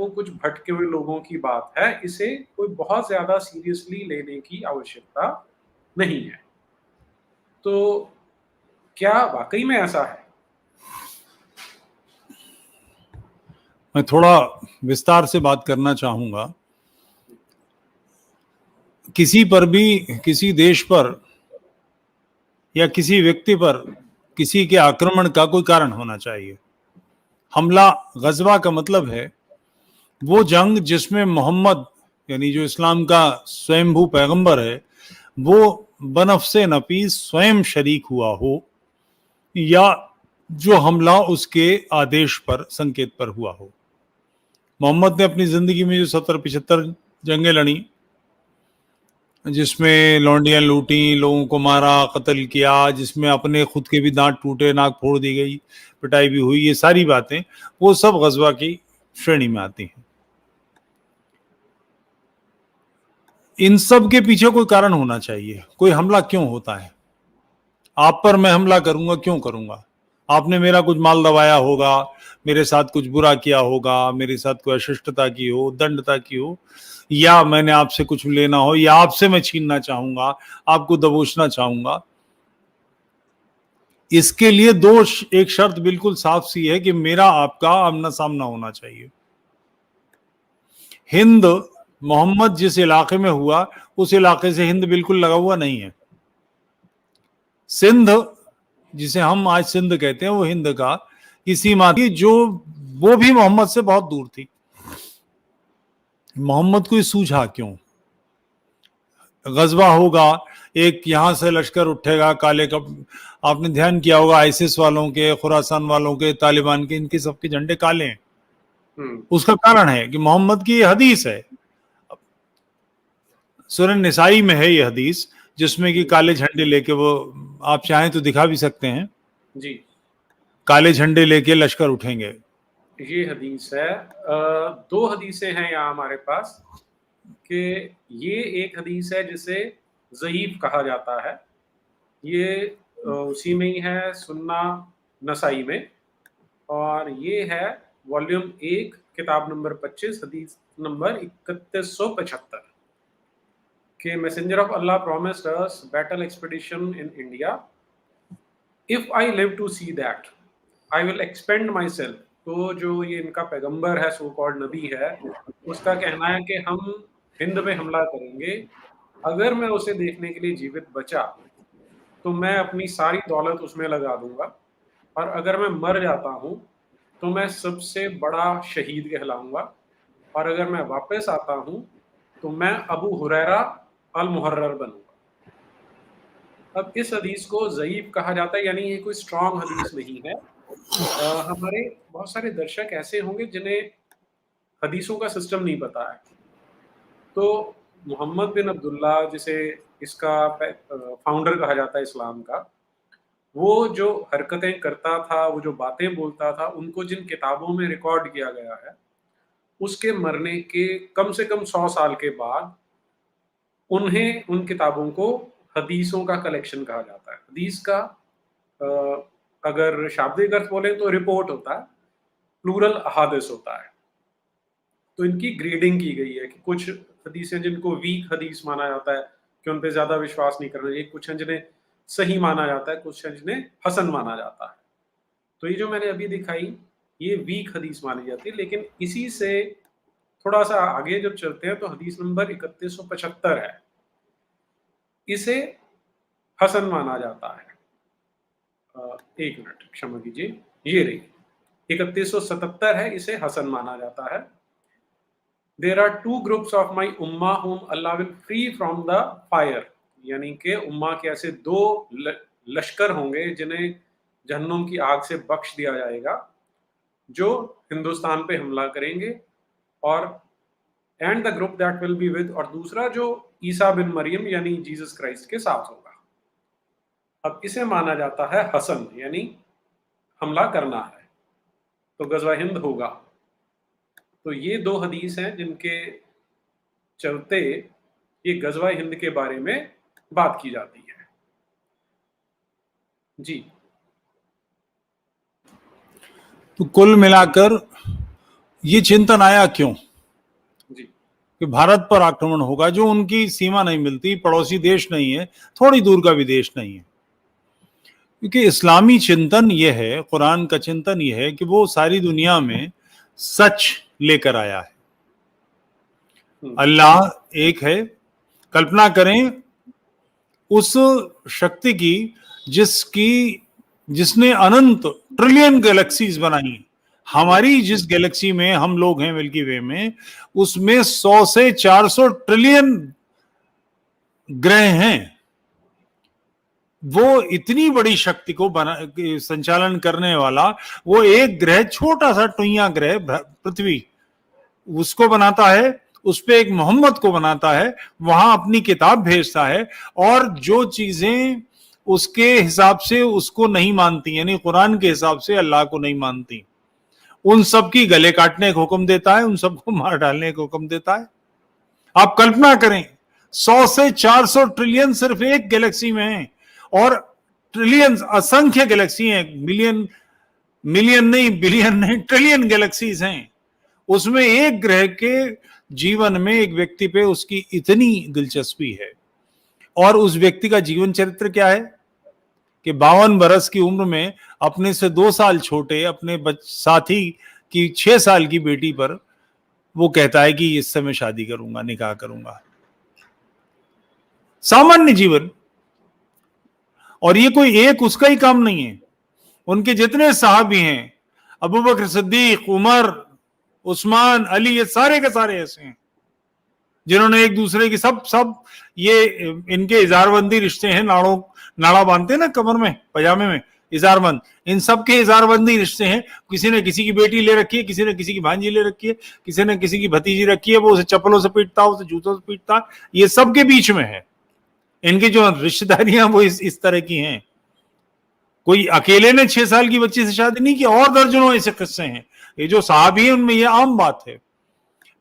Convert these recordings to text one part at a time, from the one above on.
वो कुछ भटके हुए लोगों की बात है, इसे कोई बहुत ज़्यादा सीरियसली लेने की आवश्यकता नहीं है। तो क्या वाक़ई में ऐसा है? मैं थोड़ा विस्तार से बात करना चाहूंगा। किसी पर भी, किसी देश पर या किसी व्यक्ति पर किसी के आक्रमण का कोई कारण होना चाहिए। हमला, गजवा का मतलब है वो जंग जिसमें मोहम्मद यानी जो इस्लाम का स्वयंभू पैगंबर है वो बनफ़से नफीस स्वयं शरीक हुआ हो, या जो हमला उसके आदेश पर, संकेत पर हुआ हो। मोहम्मद ने अपनी जिंदगी में जो 70-75 जंगें लड़ी, जिसमें लौंडियां लूटी, लोगों को मारा, कत्ल किया, जिसमें अपने खुद के भी दांत टूटे, नाक फोड़ दी गई, पिटाई भी हुई, ये सारी बातें वो सब गजवा की श्रेणी में आती हैं। इन सब के पीछे कोई कारण होना चाहिए। कोई हमला क्यों होता है? आप पर मैं हमला करूंगा, क्यों करूंगा? आपने मेरा कुछ माल दबाया होगा, मेरे साथ कुछ बुरा किया होगा, मेरे साथ कोई अशिष्टता की हो, दंडता की हो, या मैंने आपसे कुछ लेना हो, या आपसे मैं छीनना चाहूंगा, आपको दबोचना चाहूंगा। इसके लिए एक शर्त बिल्कुल साफ सी है कि मेरा आपका आमना सामना होना चाहिए। हिंद, मोहम्मद जिस इलाके में हुआ उस इलाके से हिंद बिल्कुल लगा हुआ नहीं है। सिंध, जिसे हम आज सिंध कहते हैं, वो हिंद का की सीमा थी, जो वो भी मोहम्मद से बहुत दूर थी। मोहम्मद को ये सूझा क्यों? गजवा होगा, एक यहां से लश्कर उठेगा काले कप, आपने ध्यान किया होगा आईसिस वालों के, खुरासान वालों के, तालिबान के, इनके सबके झंडे काले हैं। उसका कारण है कि मोहम्मद की ये हदीस है, सूरह निसाई में है ये हदीस, जिसमें कि काले झंडे लेके वो, आप चाहें तो दिखा भी सकते हैं जी, काले झंडे लेके लश्कर उठेंगे। ये हदीस है। 2 हदीसें हैं यहाँ हमारे पास कि ये एक हदीस है जिसे ज़ईफ़ कहा जाता है। ये उसी में ही है, सुन्ना नसाई में, और ये है वॉल्यूम 1 किताब नंबर 25 हदीस नंबर 3175 कि messenger of Allah promised us battle expedition in India, if I live to see that I will expend myself. तो जो ये इनका पैगंबर है, सो कॉल्ड नबी है, उसका कहना है कि हम हिंद में हमला करेंगे, अगर मैं उसे देखने के लिए जीवित बचा तो मैं अपनी सारी दौलत उसमें लगा दूंगा, और अगर मैं मर जाता हूँ तो मैं सबसे बड़ा शहीद कहलाऊंगा, और अगर मैं वापस आता हूँ तो मैं अबू हुरैरा अल मुहर्रर बनूंगा। अब इस हदीस को ज़ईफ़ कहा जाता है, यानी ये कोई स्ट्रॉन्ग हदीस नहीं है। हमारे बहुत सारे दर्शक ऐसे होंगे जिन्हें हदीसों का सिस्टम नहीं पता है। तो मोहम्मद बिन अब्दुल्ला, जिसे इसका फाउंडर कहा जाता है इस्लाम का, वो जो हरकतें करता था, वो जो बातें बोलता था, उनको जिन किताबों में रिकॉर्ड किया गया है, उसके मरने के कम से कम 100 साल के बाद उन्हें, उन किताबों को हदीसों का कलेक्शन कहा जाता है। हदीस का अगर शाब्दिक अर्थ बोलें तो रिपोर्ट होता है, प्लूरल अहादिस होता है। तो इनकी ग्रेडिंग की गई है कि कुछ हदीसें जिनको वीक हदीस माना जाता है कि उन पे ज़्यादा विश्वास नहीं करना चाहिए, कुछ हैं जिन्हें सही माना जाता है, कुछ हैं जिन्हें हसन माना जाता है। तो ये जो मैंने अभी दिखाई, ये वीक हदीस मानी जाती है, लेकिन इसी से थोड़ा सा आगे जब चलते हैं तो हदीस नंबर 3175 है, इसे हसन माना जाता है। एक मिनट क्षमा कीजिए, ये रही 3177 है, इसे हसन माना जाता है। There are 2 groups of my उम्मा whom Allah will free from the fire, यानी कि उम्मा के ऐसे 2 लश्कर होंगे जिन्हें जहन्नुम की आग से बख्श दिया जाएगा, जो हिंदुस्तान पे हमला करेंगे, और and the group that will be with, और दूसरा जो ईसा बिन मरियम यानी जीसस क्राइस्ट के साथ होगा। अब इसे माना जाता है हसन, यानी हमला करना है, तो गजवा हिंद होगा। तो ये 2 हदीस हैं जिनके चलते ये गजवा हिंद के बारे में बात की जाती है। जी, तो कुल मिलाकर ये चिंतन आया क्यों जी। कि भारत पर आक्रमण होगा, जो उनकी सीमा नहीं मिलती, पड़ोसी देश नहीं है, थोड़ी दूर का भी देश नहीं है। क्योंकि इस्लामी चिंतन ये है, कुरान का चिंतन ये है कि वो सारी दुनिया में सच लेकर आया है। अल्लाह एक है। कल्पना करें उस शक्ति की जिसने अनंत ट्रिलियन गैलेक्सीज बनाई। हमारी जिस गैलेक्सी में हम लोग हैं, मिल्की वे में, उसमें 100 से 400 ट्रिलियन ग्रह हैं। वो इतनी बड़ी शक्ति को संचालन करने वाला वो एक ग्रह, छोटा सा टुइया ग्रह पृथ्वी, उसको बनाता है, उस पे एक मोहम्मद को बनाता है, वहां अपनी किताब भेजता है, और जो चीजें उसके हिसाब से उसको नहीं मानती, यानी कुरान के हिसाब से अल्लाह को नहीं मानती, उन सब की गले काटने का हुक्म देता है, उन सबको मार डालने का हुक्म देता है। आप कल्पना करें, 100 से 400 ट्रिलियन सिर्फ एक गैलेक्सी में है, और ट्रिलियन असंख्य गैलेक्सी हैं, मिलियन नहीं, बिलियन नहीं, ट्रिलियन गैलेक्सीज हैं। उसमें एक ग्रह के जीवन में एक व्यक्ति पे उसकी इतनी दिलचस्पी है, और उस व्यक्ति का जीवन चरित्र क्या है कि 52 बरस की उम्र में अपने से 2 साल छोटे अपने साथी की 6 साल की बेटी पर वो कहता है कि इससे मैं शादी करूंगा, निकाह करूंगा। सामान्य जीवन। और ये कोई एक उसका ही काम नहीं है, उनके जितने साहबी हैं, अबू बकर सिद्दीक, उमर, उस्मान, अली, ये सारे के सारे ऐसे हैं जिन्होंने एक दूसरे की सब ये इनके इजारबंदी रिश्ते हैं, नाड़ा बांधते हैं ना कमर में, पजामे में इजारबंद, इन सब के इजारबंदी रिश्ते हैं। किसी ने किसी की बेटी ले रखी है, किसी ने किसी की भांजी ले रखी है, किसी ने किसी की भतीजी रखी है, वो उसे चप्पलों से पीटता है, उसे जूतों से पीटता है, ये सब के बीच में है। इनकी जो रिश्तेदारियां वो इस तरह की हैं। कोई अकेले ने 6 साल की बच्ची से शादी नहीं की, और दर्जनों ऐसे किस्से हैं। ये जो साहबी है उनमें ये आम बात है।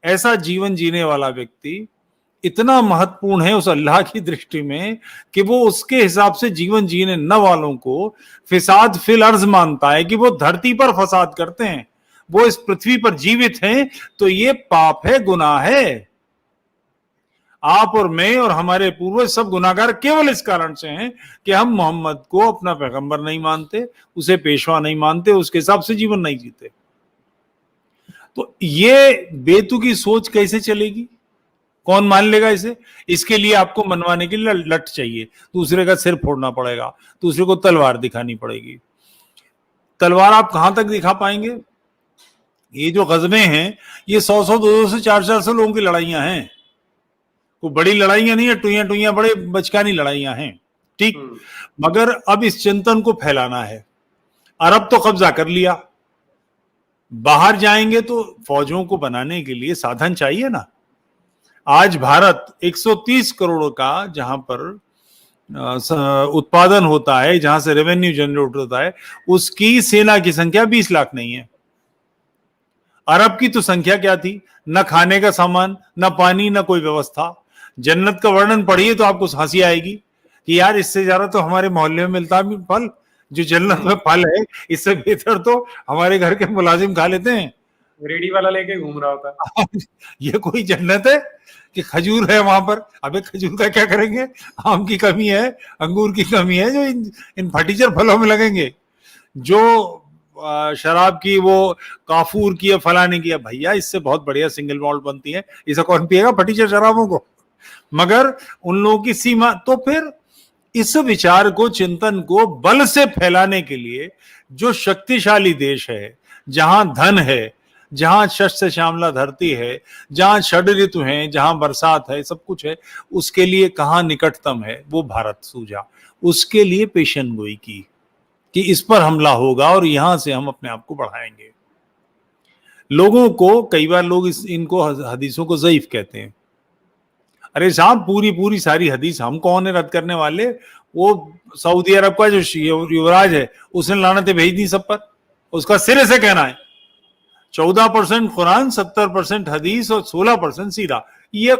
ऐसा जीवन जीने वाला व्यक्ति इतना महत्वपूर्ण है उस अल्लाह की दृष्टि में कि वो उसके हिसाब से जीवन जीने न वालों को फिसाद फिल अर्ज मानता है, कि वो धरती पर फसाद करते हैं, वो इस पृथ्वी पर जीवित हैं, तो ये पाप है, गुनाह है। आप और मैं और हमारे पूर्वज सब गुनाहगार केवल इस कारण से हैं कि हम मोहम्मद को अपना पैगंबर नहीं मानते, उसे पेशवा नहीं मानते, उसके हिसाब से जीवन नहीं जीते। तो ये बेतुकी सोच कैसे चलेगी? कौन मान लेगा इसे? इसके लिए आपको मनवाने के लिए लठ चाहिए, दूसरे का सिर फोड़ना पड़ेगा, दूसरे को तलवार दिखानी पड़ेगी। तलवार आप कहां तक दिखा पाएंगे? ये जो गजबे हैं, ये 100-100, 200, 400 लोगों की लड़ाइयां हैं, कोई बड़ी लड़ाइयां नहीं है, टुइयां बड़े बचकानी लड़ाइयां हैं, ठीक। मगर अब इस चिंतन को फैलाना है। अरब तो कब्जा कर लिया, बाहर जाएंगे तो फौजों को बनाने के लिए साधन चाहिए ना। आज भारत 130 करोड़ का जहां पर उत्पादन होता है, जहां से रेवेन्यू जनरेट होता है, उसकी सेना की संख्या 20 लाख नहीं है। अरब की तो संख्या क्या थी? न खाने का सामान, न पानी, न कोई व्यवस्था। जन्नत का वर्णन पढ़िए तो आपको हंसी आएगी कि यार इससे ज्यादा तो हमारे मोहल्ले में मिलता है फल, जो जन्नत में फल है इससे बेहतर तो हमारे घर के मुलाजिम खा लेते हैं, रेडी वाला लेके घूम रहा होता। ये कोई जन्नत है कि खजूर है वहां पर? अबे खजूर का क्या करेंगे, आम की कमी है, अंगूर की कमी है, जो इन फटीचर फलों में लगेंगे। जो शराब की, वो काफूर की, फलाने की, भैया इससे बहुत बढ़िया सिंगल मॉल्ट बनती है, इसे कौन पिएगा फटीचर शराबों को? मगर उन लोगों की सीमा। तो फिर इस विचार को, चिंतन को बल से फैलाने के लिए जो शक्तिशाली देश है, जहां धन है, जहां शस्य श्यामला धरती है, जहां षड ऋतु है, जहां बरसात है, सब कुछ है, उसके लिए कहां निकटतम है? वो भारत सूझा। उसके लिए पेशन गोई की कि इस पर हमला होगा और यहां से हम अपने आप को बढ़ाएंगे। लोगों को कई बार लोग इनको हदीसों को ज़ईफ कहते हैं। अरे साहब, पूरी सारी हदीस हम कौन है रद्द करने वाले? वो सऊदी अरब का जो युवराज है उसने लानतें भेज दी सब पर, उसका सिरे से कहना है 14% कुरान, 70% हदीस और 16% सीरा। ये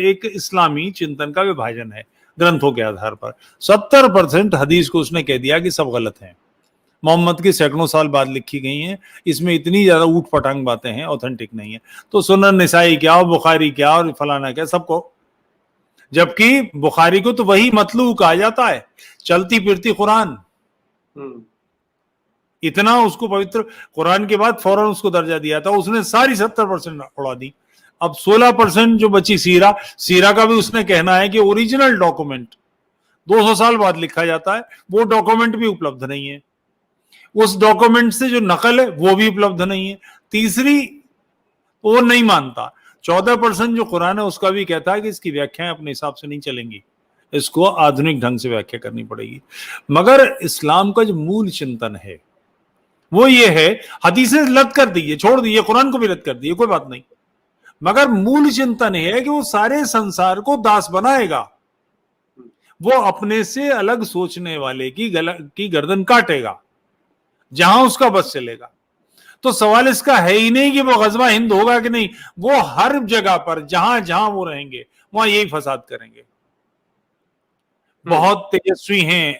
एक इस्लामी चिंतन का विभाजन है ग्रंथों के आधार पर। 70% हदीस को उसने कह दिया कि सब गलत है, मोहम्मद की सैकड़ों साल बाद लिखी गई हैं, इसमें इतनी ज्यादा ऊट पटांग बातें हैं, ऑथेंटिक नहीं है। तो सुनन निसाई क्या और बुखारी क्या और फलाना क्या, सबको, जबकि बुखारी को तो वही मतलू कहा जाता है, चलती फिरती कुरान। इतना उसको पवित्र, कुरान के बाद फौरन उसको दर्जा दिया था, उसने सारी 70% उड़ा दी। अब 16% जो बची सीरा, सीरा का भी उसने कहना है कि ओरिजिनल डॉक्यूमेंट 200 साल बाद लिखा जाता है, वो डॉक्यूमेंट भी उपलब्ध नहीं है, उस डॉक्यूमेंट से जो नकल है वो भी उपलब्ध नहीं है। तीसरी, वो नहीं मानता। 14% जो कुरान है उसका भी कहता है कि इसकी व्याख्याएं अपने हिसाब से नहीं चलेंगी, इसको आधुनिक ढंग से व्याख्या करनी पड़ेगी। मगर इस्लाम का जो मूल चिंतन है वो ये है, हदीसें रद्द कर दीजिए, छोड़ दीजिए, कुरान को भी रद्द कर दीजिए, कोई बात नहीं, मगर मूल चिंतन है कि वो सारे संसार को दास बनाएगा, वो अपने से अलग सोचने वाले की गर्दन काटेगा जहां उसका बस चलेगा। तो सवाल इसका है ही नहीं कि वो गजवा हिंद होगा कि नहीं, वो हर जगह पर जहां जहां वो रहेंगे वहां यही फसाद करेंगे। बहुत तेजस्वी हैं।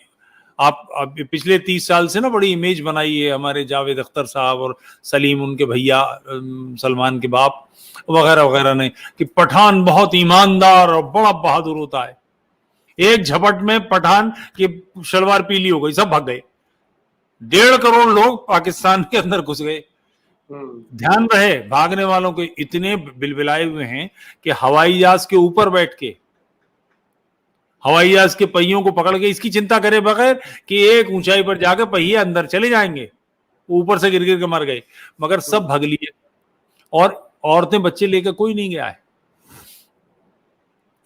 आप पिछले 30 साल से ना बड़ी इमेज बनाई है हमारे जावेद अख्तर साहब और सलीम उनके भैया, सलमान के बाप वगैरह वगैरह ने, कि पठान बहुत ईमानदार और बड़ा बहादुर होता है। एक झपट में पठान की शलवार पीली हो गई, सब भाग गए, 1.5 करोड़ लोग पाकिस्तान के अंदर घुस गए। ध्यान रहे, भागने वालों के इतने बिलबिलाए हुए हैं कि हवाई जहाज के ऊपर बैठ के, हवाई जहाज के पहियों को पकड़ के, इसकी चिंता करे बगैर कि एक ऊंचाई पर जाकर पहिए अंदर चले जाएंगे, ऊपर से गिर गिर के मर गए, मगर सब भाग लिए। और औरतें बच्चे लेकर कोई नहीं गया है।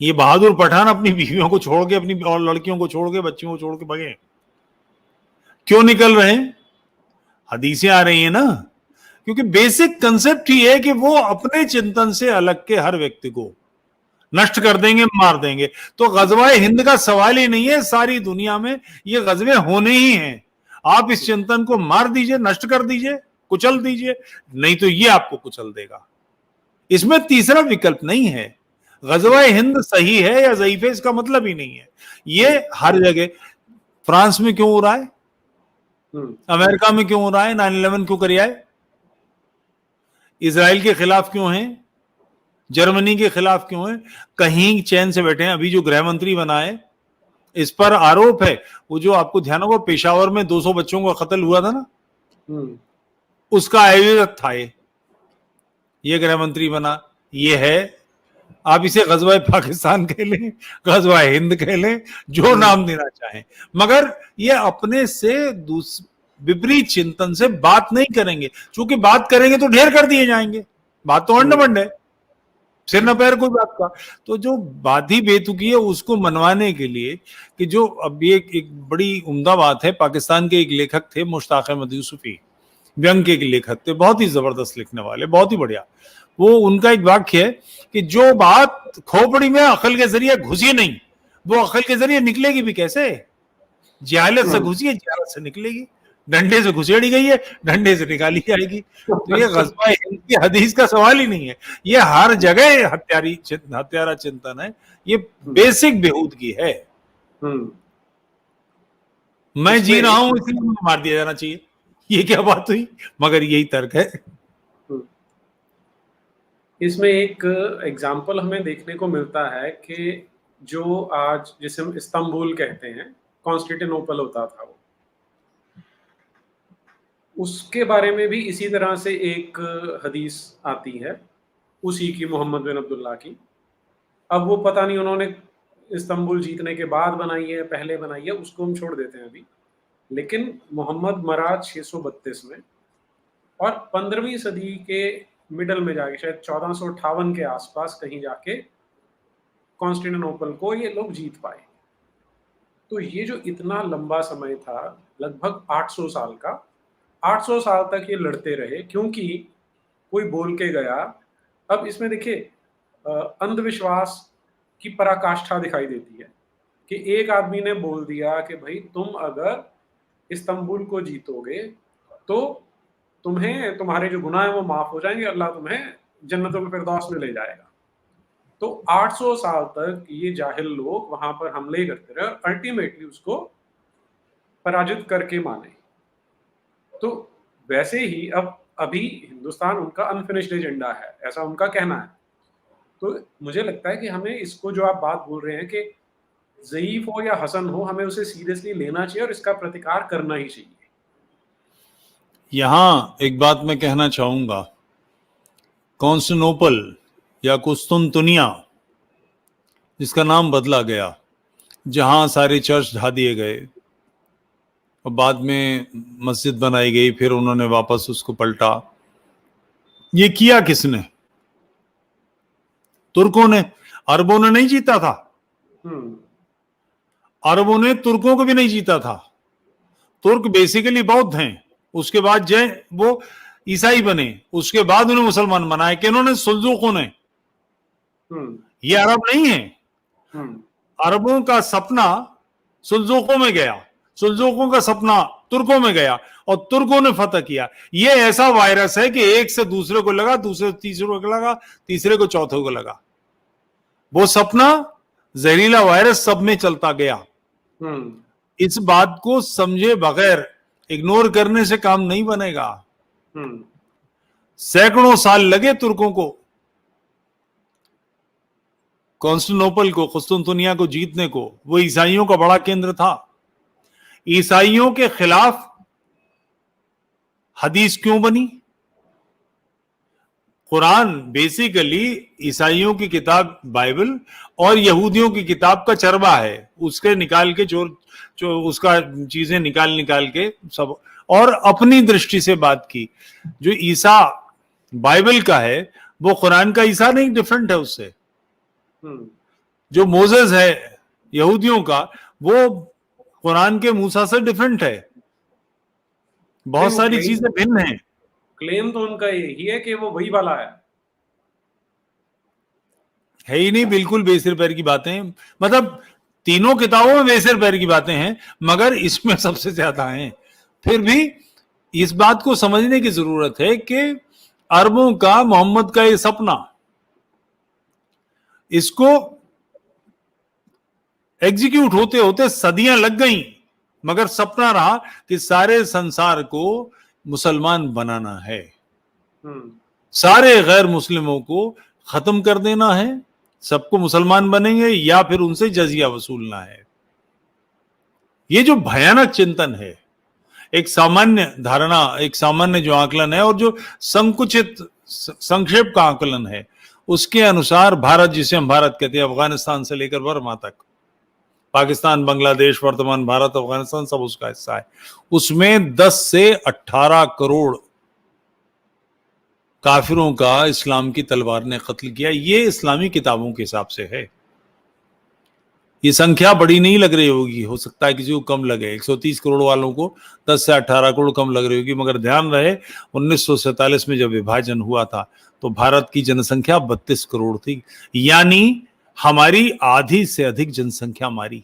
ये बहादुर पठान अपनी बीवियों को छोड़ के, अपनी और लड़कियों को छोड़ के, बच्चियों को छोड़ के भगे। क्यों निकल रहे हैं? हदीसें आ रही है ना, क्योंकि बेसिक कंसेप्ट ही है कि वो अपने चिंतन से अलग के हर व्यक्ति को नष्ट कर देंगे, मार देंगे। तो गजवाए हिंद का सवाल ही नहीं है, सारी दुनिया में ये गजवे होने ही हैं। आप इस चिंतन को मार दीजिए, नष्ट कर दीजिए, कुचल दीजिए, नहीं तो ये आपको कुचल देगा। इसमें तीसरा विकल्प नहीं है। गजवाए हिंद सही है या ज़ईफ है इसका मतलब ही नहीं है। ये हर जगह, फ्रांस में क्यों हो रहा है, अमेरिका में क्यों हो रहा है, 9/11 क्यों कर आए, इजराइल के खिलाफ क्यों है, जर्मनी के खिलाफ क्यों है, कहीं चैन से बैठे हैं। अभी जो गृह मंत्री बना है, इस पर आरोप है, वो जो आपको ध्यान होगा पेशावर में 200 बच्चों का कत्ल हुआ था ना, उसका आयोजक था ये गृह मंत्री बना। ये है, आप इसे गजवा पाकिस्तान कह लें, गजवा हिंद कह लें, जो नाम देना चाहें, मगर ये अपने से विपरीत चिंतन से बात नहीं करेंगे। क्योंकि बात करेंगे तो ढेर कर दिए जाएंगे, बात तो अंड है, सिर न पैर कोई बात का। तो जो बात ही बेतुकी है उसको मनवाने के लिए, कि जो अब ये एक बड़ी उम्दा बात है, पाकिस्तान के एक लेखक थे मुश्ताक अहमद यूसुफी, व्यंग के एक लेखक थे, बहुत ही जबरदस्त लिखने वाले, बहुत ही बढ़िया। वो उनका एक वाक्य है कि जो बात खोपड़ी में अकल के जरिए घुसी नहीं, वो अकल के जरिए निकलेगी भी कैसे? जहालत से घुसी है, जहालत से निकलेगी। डंडे से घुसेड़ी गई है, डंडे से निकाली जाएगी। तो ये गज़वा हिंद की हदीस का सवाल ही नहीं है, ये हर जगह हत्यारा चिंतन है, ये बेसिक बेहूदगी है। मैं जी रहा हूं इसलिए मुझे मार दिया जाना चाहिए, ये क्या बात हुई? मगर यही तर्क है। इसमें एक एग्जाम्पल हमें देखने को मिलता है कि जो आज जिसे हम इस्तांबुल कहते हैं, कॉन्स्टेंटिनोपल होता था वो, उसके बारे में भी इसी तरह से एक हदीस आती है, उसी की, मोहम्मद बिन अब्दुल्ला की। अब वो पता नहीं उन्होंने इस्तांबुल जीतने के बाद बनाई है, पहले बनाई है, उसको हम छोड़ देते हैं अभी। लेकिन मोहम्मद मरा 632 में, और 15वीं सदी के मिडल में जाके, शायद 1458 के आसपास कहीं जाके कॉन्स्टेंटिनोपल को ये लोग जीत पाए। तो ये जो इतना लंबा समय था, लगभग 800 साल का, 800 साल तक ये लड़ते रहे, क्योंकि कोई बोल के गया। अब इसमें देखिए अंधविश्वास की पराकाष्ठा दिखाई देती है कि एक आदमी ने बोल दिया कि भाई तुम अगर इस्तांबुल को जीतोगे तो तुम्हें, तुम्हारे जो गुनाह हैं वो माफ हो जाएंगे, अल्लाह तुम्हें जन्नतुल फिरदौस में ले जाएगा। तो 800 साल तक ये जाहिल लोग वहां पर हमले करते रहे और अल्टीमेटली उसको पराजित करके माने। तो वैसे ही अब अभी हिंदुस्तान उनका अनफिनिश्ड एजेंडा है, ऐसा उनका कहना है। तो मुझे लगता है कि हमें इसको जो आप बात बोल रहे हैं कि ज़ईफ़ हो या हसन हो, हमें उसे सीरियसली लेना चाहिए और इसका प्रतिकार करना ही चाहिए। यहां एक बात मैं कहना चाहूंगा, कॉन्स्टेंटिनोपल या कुस्तुनतुनिया जिसका नाम बदला गया, जहां सारे चर्च ढा दिए गए और बाद में मस्जिद बनाई गई, फिर उन्होंने वापस उसको पलटा, ये किया किसने? तुर्कों ने। अरबों ने नहीं जीता था, अरबों ने तुर्कों को भी नहीं जीता था। तुर्क बेसिकली बौद्ध हैं, उसके बाद जय वो ईसाई बने, उसके बाद उन्हें मुसलमान बनाए कि उन्होंने सुल्जूकों ने। ये अरब नहीं है। अरबों का सपना सुल्जूकों में गया, सुल्जूकों का सपना तुर्कों में गया और तुर्कों ने फतह किया। ये ऐसा वायरस है कि एक से दूसरे को लगा, दूसरे तीसरे को लगा, तीसरे को चौथे को लगा। वो सपना जहरीला वायरस सब में चलता गया। इस बात को समझे बगैर, इग्नोर करने से काम नहीं बनेगा। सैकड़ों साल लगे तुर्कों को कॉन्स्टेंटिनोपल को, कुस्तुनतुनिया को जीतने को। वो ईसाइयों का बड़ा केंद्र था। ईसाइयों के खिलाफ हदीस क्यों बनी? कुरान बेसिकली ईसाइयों की किताब बाइबल और यहूदियों की किताब का चरबा है। उसके निकाल के जो उसका चीजें निकाल के सब, और अपनी दृष्टि से बात की। जो ईसा बाइबल का है वो कुरान का ईसा नहीं, डिफरेंट है उससे। जो मोसेस है यहूदियों का, वो कुरान के मूसा से डिफरेंट है। बहुत सारी चीजें भिन्न हैं। क्लेम तो उनका यही है कि वो वही वाला है ही नहीं, बिल्कुल बेसिर पैर की बातें। मतलब तीनों किताबों में बेसिर पैर की बातें हैं, मगर इसमें सबसे ज्यादा हैं। फिर भी इस बात को समझने की जरूरत है कि अरबों का मोहम्मद का ये सपना, इसको एग्जीक्यूट होते होते सदियां लग गई, मगर सपना रहा कि सारे संसार को मुसलमान बनाना है, सारे गैर मुस्लिमों को खत्म कर देना है, सबको मुसलमान बनेंगे या फिर उनसे जजिया वसूलना है। ये जो भयानक चिंतन है, एक सामान्य धारणा, एक सामान्य जो आकलन है और जो संकुचित संक्षेप का आकलन है, उसके अनुसार भारत, जिसे हम भारत कहते हैं, अफगानिस्तान से लेकर बर्मा तक, पाकिस्तान, बांग्लादेश, वर्तमान भारत, अफगानिस्तान सब उसका हिस्सा है। उसमें 10 से 18 करोड़ काफिरों का इस्लाम की तलवार ने कत्ल किया। ये इस्लामी किताबों के हिसाब से है। ये संख्या बड़ी नहीं लग रही होगी, हो सकता है किसी को कम लगे, 130 करोड़ वालों को 10 से 18 करोड़ कम लग रही होगी, मगर ध्यान रहे 1947 में जब विभाजन हुआ था तो भारत की जनसंख्या 32 करोड़ थी, यानी हमारी आधी से अधिक जनसंख्या मारी।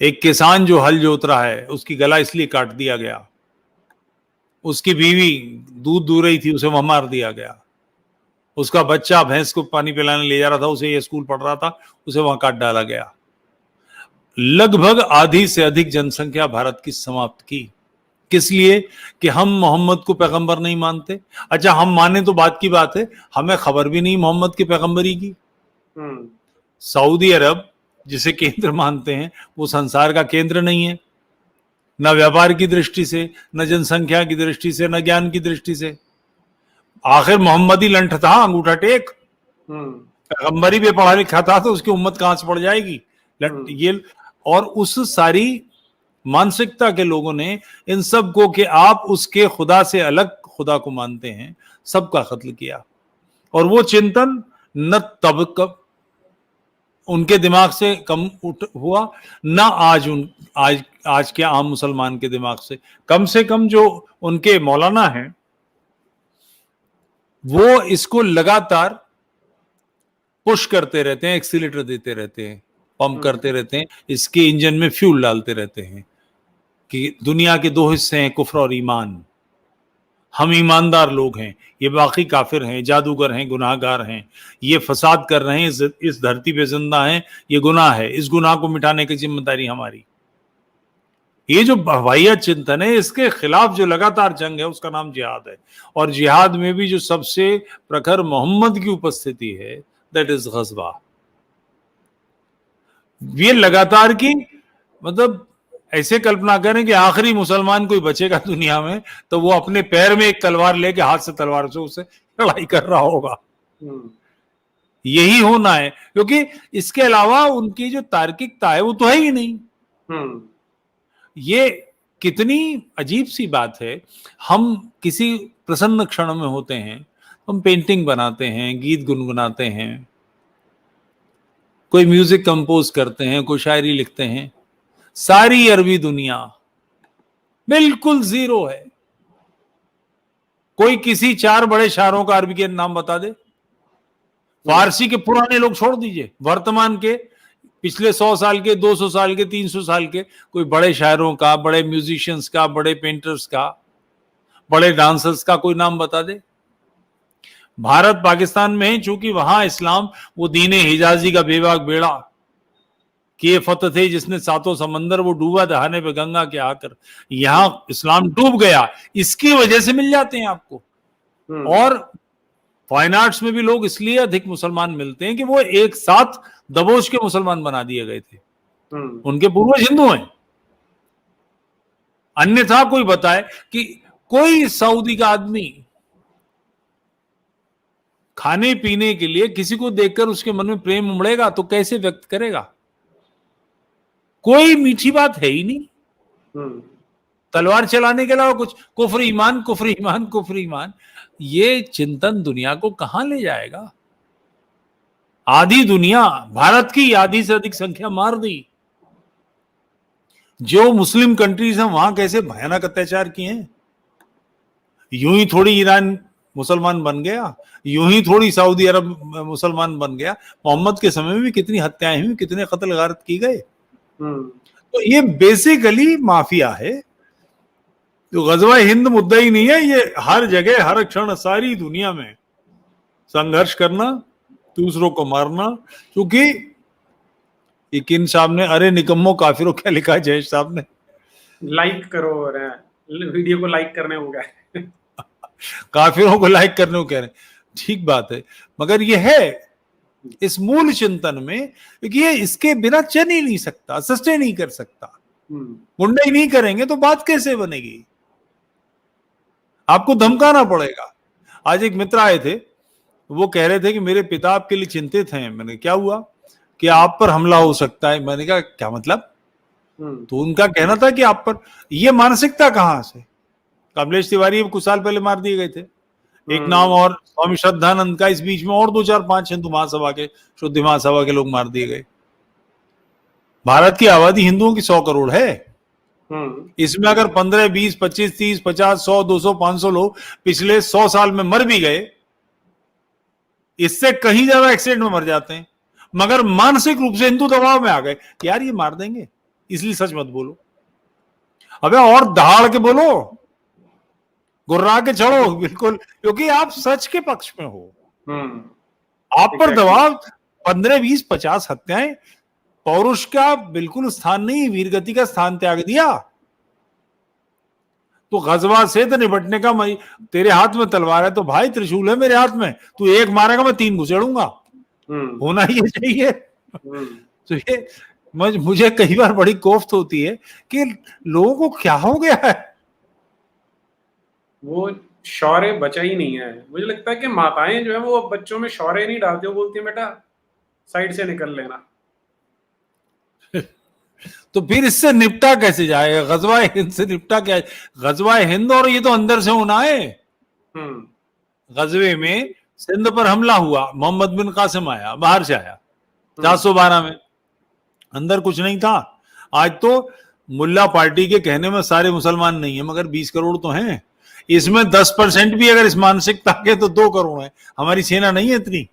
एक किसान जो हल जोत रहा है, उसकी गला इसलिए काट दिया गया, उसकी बीवी दूध दूह रही थी, उसे वहां मार दिया गया, उसका बच्चा भैंस को पानी पिलाने ले जा रहा था, उसे ये स्कूल पढ़ रहा था, उसे वहां काट डाला गया। लगभग आधी से अधिक जनसंख्या भारत की समाप्त की। किस लिए? कि हम मोहम्मद को पैगंबर नहीं मानते। अच्छा, हम माने तो बात की बात है, हमें खबर भी नहीं मोहम्मद की पैगंबरी की। सऊदी अरब जिसे केंद्र मानते हैं, वो संसार का केंद्र नहीं है, न व्यापार की दृष्टि से, न जनसंख्या की दृष्टि से, न ज्ञान की दृष्टि से। आखिर मोहम्मदी लंठ था, अंगूठा टेक। पैगंबरी भी पढ़ा लिखा था तो उसकी उम्मत कहां से पड़ जाएगी? ये और उस सारी मानसिकता के लोगों ने इन सब को, कि आप उसके खुदा से अलग खुदा को मानते हैं, सबका कत्ल किया। और वो चिंतन न तब उनके दिमाग से कम हुआ, न आज के आम मुसलमान के दिमाग से कम जो उनके मौलाना हैं, वो इसको लगातार पुश करते रहते हैं, एक्सीलेटर देते रहते हैं, पंप करते रहते हैं, इसके इंजन में फ्यूल डालते रहते हैं कि दुनिया के दो हिस्से हैं, कुफ्र और ईमान। हम ईमानदार लोग हैं, ये बाकी काफिर हैं, जादूगर हैं, गुनाहगार हैं, ये फसाद कर रहे हैं, इस धरती पे जिंदा हैं, ये गुनाह है, इस गुनाह को मिटाने की जिम्मेदारी हमारी। ये जो वाहियात चिंतन है, इसके खिलाफ जो लगातार जंग है उसका नाम जिहाद है। और जिहाद में भी जो सबसे प्रखर मोहम्मद की उपस्थिति है, दैट इज गज़वा। ये लगातार की, मतलब ऐसे कल्पना करें कि आखिरी मुसलमान कोई बचेगा दुनिया में तो वो अपने पैर में एक तलवार लेके, हाथ से तलवार से उससे लड़ाई कर रहा होगा। यही होना है, क्योंकि इसके अलावा उनकी जो तार्किकता है वो तो है ही नहीं। ये कितनी अजीब सी बात है। हम किसी प्रसन्न क्षण में होते हैं, हम पेंटिंग बनाते हैं, गीत गुनगुनाते हैं, कोई म्यूजिक कंपोज करते हैं, कोई शायरी लिखते हैं। सारी अरबी दुनिया बिल्कुल जीरो है। कोई किसी 4 बड़े शायरों का अरबी के नाम बता दे। फारसी के पुराने लोग छोड़ दीजिए, वर्तमान के पिछले 100 साल के, 200 साल के, 300 साल के कोई बड़े शायरों का, बड़े म्यूजिशियंस का, बड़े पेंटर्स का, बड़े डांसर्स का कोई नाम बता दे। भारत पाकिस्तान में चूंकि वहां इस्लाम वो दीन हिजाजी का बेबाक बेड़ा किए फतह थे, जिसने 7 समंदर वो डूबा दहाने पे गंगा के आकर, यहां इस्लाम डूब गया, इसकी वजह से मिल जाते हैं आपको। और फाइन आर्ट्स में भी लोग इसलिए अधिक मुसलमान मिलते हैं कि वो एक साथ दबोच के मुसलमान बना दिए गए थे। उनके पूर्वज हिंदू हैं। अन्यथा कोई बताए कि कोई सऊदी का आदमी खाने पीने के लिए किसी को देखकर उसके मन में प्रेम उमड़ेगा तो कैसे व्यक्त करेगा? कोई मीठी बात है ही नहीं। तलवार चलाने के अलावा कुछ, कुफ्र ईमान, कुफ्र ईमान, कुफ्र ईमान। ये चिंतन दुनिया को कहां ले जाएगा? आधी दुनिया, भारत की आधी से अधिक संख्या मार दी। जो मुस्लिम कंट्रीज हैं वहां कैसे भयानक अत्याचार किए हैं। यूं ही थोड़ी ईरान मुसलमान बन गया, यूं ही थोड़ी सऊदी अरब मुसलमान बन गया। मोहम्मद के समय में भी कितनी हत्याएं हुई, कितने कत्ल गारत की गए। तो ये बेसिकली माफिया है। तो गजवा हिंद मुद्दा ही नहीं है, ये हर जगह, हर क्षण, सारी दुनिया में संघर्ष करना, दूसरों को मारना। क्योंकि यकीन साहब ने, अरे निकम्मो काफिरों, क्या लिखा है जयेश साहब ने? लाइक करो, वीडियो को लाइक करने हो गया। काफिरों को लाइक करने को कह रहे हैं, ठीक बात है, मगर ये है इस मूल चिंतन में कि ये इसके बिना चल ही नहीं सकता, सस्टेन नहीं कर सकता। गुंडे ही नहीं करेंगे तो बात कैसे बनेगी? आपको धमकाना पड़ेगा। आज एक मित्र आए थे, वो कह रहे थे कि मेरे पिता आपके लिए चिंतित हैं। मैंने, क्या हुआ? कि आप पर हमला हो सकता है। मैंने कहा क्या मतलब? तो उनका कहना था कि आप पर, ये मानसिकता कहां से? कमलेश तिवारी कुछ साल पहले मार दिए गए थे, एक नाम, और स्वामी श्रद्धानंद का, इस बीच में और 2-4-5 हिंदू महासभा के, शुद्ध महासभा के लोग मार दिए गए। भारत की आबादी हिंदुओं की 100 करोड़ है। इसमें अगर 15, 20, 25, 30, 50, 100, 200, 500 लोग पिछले 100 साल में मर भी गए, इससे कहीं ज्यादा एक्सीडेंट में मर जाते हैं। मगर मानसिक रूप से हिंदू दबाव में आ गए कि यार ये मार देंगे, इसलिए सच मत बोलो। अबे और दहाड़ के बोलो, गुर्रा के चढ़ो, बिल्कुल, क्योंकि आप सच के पक्ष में हो। आप पर दबाव, 15, 20, 50 हत्याएं, पौरुष का बिल्कुल स्थान नहीं, वीरगति का स्थान त्याग दिया। तो गजवा से तो निपटने का, तेरे हाथ में तलवार है तो भाई त्रिशूल है मेरे हाथ में, तू एक मारेगा मैं 3 घुसेड़ूंगा। होना ही चाहिए। तो ये मुझे कई बार बड़ी कोफ्त होती है कि लोगों को क्या हो गया है। वो शौर्य बचा ही नहीं है। मुझे लगता है कि माताएं जो है वो बच्चों में शौर्य नहीं डालती, वो बोलती है बेटा साइड से निकल लेना। तो फिर इससे निपटा कैसे जाएगा? गजवा हिंद से निपटा क्या? गजवा हिंद, और ये तो अंदर से होना है। गजवे में सिंध पर हमला हुआ, मोहम्मद बिन कासिम आया, बाहर से आया 412 में, अंदर कुछ नहीं था। आज तो मुल्ला पार्टी के कहने में सारे मुसलमान नहीं है, मगर 20 करोड़ तो हैं। इसमें 10% भी अगर इस मानसिकता के तो 2 करोड़ है। हमारी सेना नहीं है इतनी।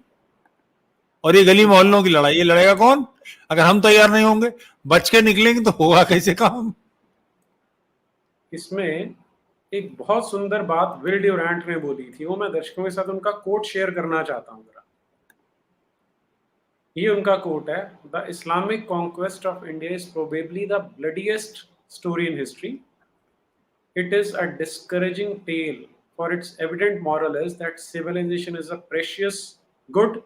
और ये गली मोहल्लों की लड़ाई, ये लड़ेगा कौन? अगर हम तैयार नहीं होंगे, बच के निकलेंगे तो होगा कैसे काम? इसमें एक बहुत सुंदर बात विल ड्यूरेंट ने बोली थी, वो मैं दर्शकों के साथ उनका कोट शेयर करना चाहता हूं जरा। ये उनका कोट है, the Islamic conquest of India is probably the bloodiest story in history. It is a discouraging tale, for its evident moral is that civilization is a precious good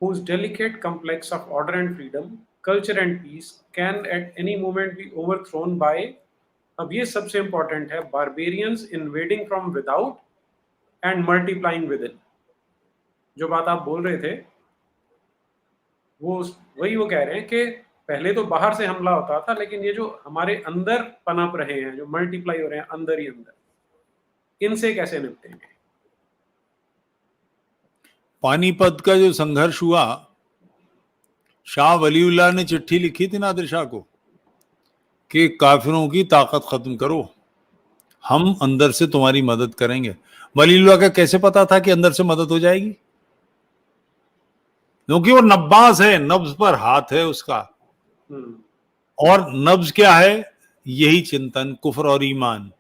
whose delicate complex of order and freedom, culture and peace can at any moment be overthrown by, अब ये सबसे important है, barbarians invading from without and multiplying within. जो बात आप बोल रहे थे वो वही वो कह रहे हैं कि पहले तो बाहर से हमला होता था, लेकिन ये जो हमारे अंदर पनप रहे हैं, जो मल्टीप्लाई हो रहे हैं अंदर ही अंदर, इनसे कैसे निपटेंगे? पानीपत का जो संघर्ष हुआ, शाह वलीउल्लाह ने चिट्ठी लिखी थी नादिर शाह को कि काफिरों की ताकत खत्म करो, हम अंदर से तुम्हारी मदद करेंगे। वलीउल्लाह का कैसे पता था कि अंदर से मदद हो जाएगी? क्योंकि वो नब्बास है, नब्ज पर हाथ है उसका। और नब्ज क्या है? यही चिंतन, कुफ्र और ईमान।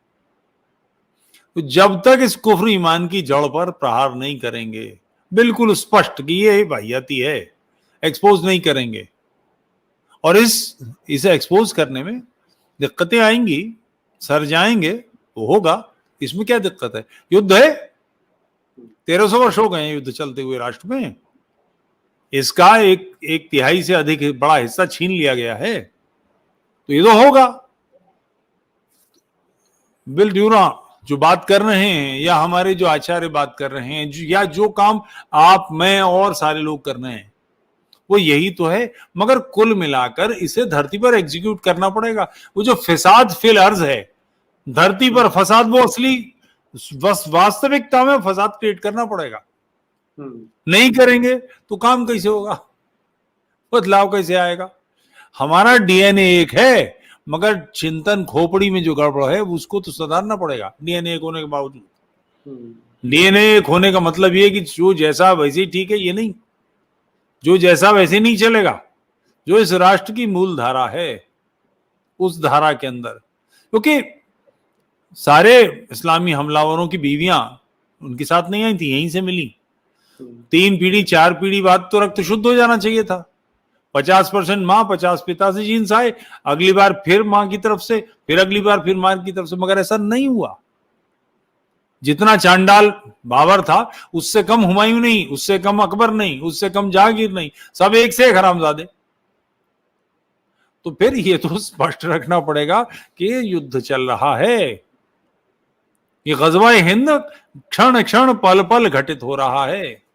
तो जब तक इस कुफ्र ईमान की जड़ पर प्रहार नहीं करेंगे, बिल्कुल स्पष्ट कि ये वाहियाती है, एक्सपोज नहीं करेंगे, और इसे एक्सपोज करने में दिक्कतें आएंगी, सर जाएंगे, वो होगा, इसमें क्या दिक्कत है? युद्ध है, 1300 वर्ष हो गए युद्ध चलते हुए राष्ट्र में, इसका एक तिहाई से अधिक बड़ा हिस्सा छीन लिया गया है, तो ये तो होगा। बिल ड्यूरा जो बात कर रहे हैं, या हमारे जो आचार्य बात कर रहे हैं, या जो काम आप, मैं और सारे लोग कर रहे हैं, वो यही तो है। मगर कुल मिलाकर इसे धरती पर एग्जीक्यूट करना पड़ेगा। वो जो फसाद फिल अर्ज है, धरती पर फसाद, वो असली वास्तविकता में फसाद क्रिएट करना पड़ेगा। नहीं करेंगे तो काम कैसे होगा, बदलाव कैसे आएगा? हमारा डीएनए एक है, मगर चिंतन खोपड़ी में जो गड़बड़ है उसको तो सुधारना पड़ेगा। डीएनए एक होने के बावजूद, डीएनए एक होने का मतलब ये कि जो जैसा वैसे ही ठीक है, ये नहीं, जो जैसा वैसे नहीं चलेगा। जो इस राष्ट्र की मूल धारा है, उस धारा के अंदर, क्योंकि सारे इस्लामी हमलावरों की बीवियां उनके साथ नहीं आई थी, यहीं से मिली। 3 पीढ़ी 4 पीढ़ी बाद तो रक्त शुद्ध हो जाना चाहिए था। 50% माँ, 50 पिता से जीन्स आए, अगली बार फिर माँ की तरफ से, फिर अगली बार फिर माँ की तरफ से, मगर ऐसा नहीं हुआ। जितना चांडाल बाबर था, उससे कम हुमायूं नहीं, उससे कम अकबर नहीं, उससे कम जहांगीर नहीं, सब एक से एक हरामजादे। तो फिर ये तो स्पष्ट रखना पड़ेगा कि युद्ध चल रहा है, ये गज़वा-ए-हिंद क्षण क्षण पल पल घटित हो रहा है।